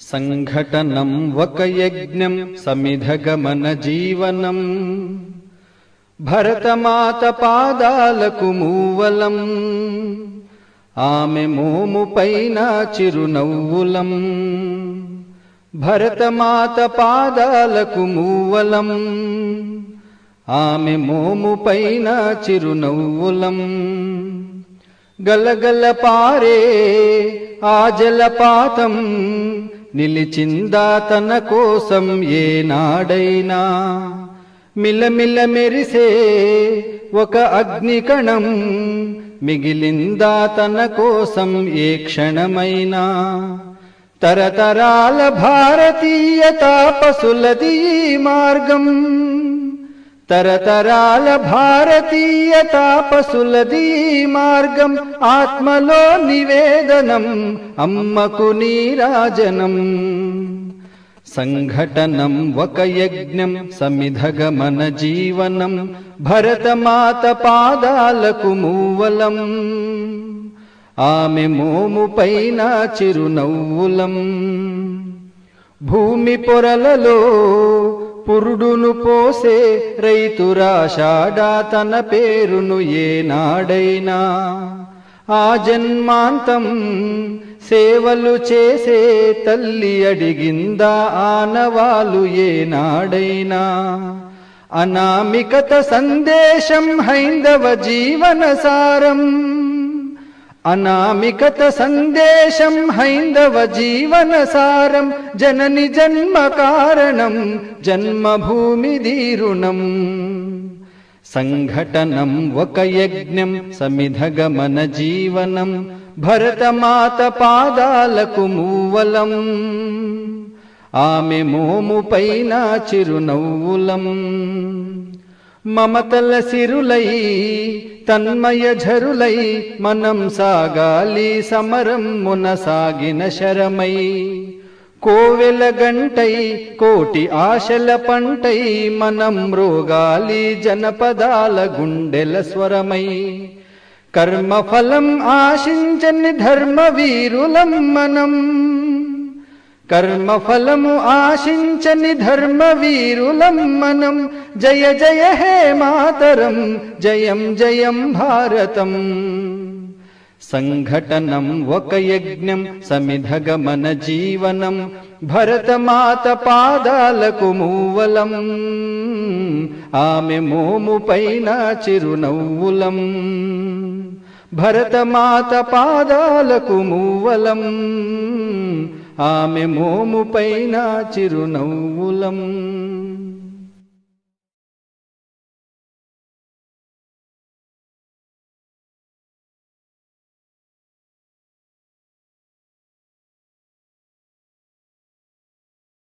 సంఘటనం ఒక యజ్ఞం సమిధగమన జీవనం భరతమాత పాదాలకు మూవలం ఆమె మోము పైన చిరునవ్వులం భరతమాత పాదాలకు మూవలం ఆమె మోము పైన చిరునవ్వులం గలగల పారే ఆ జలపాతం నిలిచిందా తన కోసం ఏనాడైనా మిలమిల మెరిసే ఒక అగ్నికణం మిగిలిందా తన కోసం ఏ క్షణమైనా తరతరాల భారతీయ తాపసులది ఈ మార్గం తరతరాల భారతీయ తాపసులది ఈ మార్గం ఆత్మలో నివేదనం అమ్మకు నీరాజనం సంఘటనం ఒక యజ్ఞం సమిధగమన జీవనం భరతమాత పాదాలకు మూవలం ఆమె మోము పైన చిరునవ్వులం భూమి పొరలలో పురుడును పోసే రైతురాషాఢా తన పేరును ఏనాడైనా ఆ జన్మాంతం సేవలు చేసే తల్లి అడిగిందా ఆనవాలు ఏనాడైనా అనామికత సందేశం హైందవ జీవన సారం అనామికత సందేశం హైందవ జీవన సారం జనని జన్మ కారణం జన్మభూమి దీరుణం సంఘటనం ఒక యజ్ఞం సమిధగమన జీవనం భరతమాత పాదాలకు మూవలం ఆమె మోము పైన చిరునవ్వులం మమతల సిరులై తన్మయ ఝరులై మనం సాగాలి సమరం మునసాగిన శరమై కోవెల గంటై కోటి ఆశల పంటై మనం రోగాలి జనపదాల గుండెల స్వరమై కర్మఫలం ఆశించని ధర్మవీరులం మనం కర్మఫలము ఆశించని ధర్మవీరులం మనం జయ జయ హే మాతరం జయం జయం భారతం సంఘటనం ఒక యజ్ఞం సమిధగమన జీవనం భరతమాత పాదాలకు మూవలం ఆమె మోము పైన చిరునవ్వులం భరతమాత పాదాలకు మూవలం ఆమె మోము పైన చిరునవ్వులం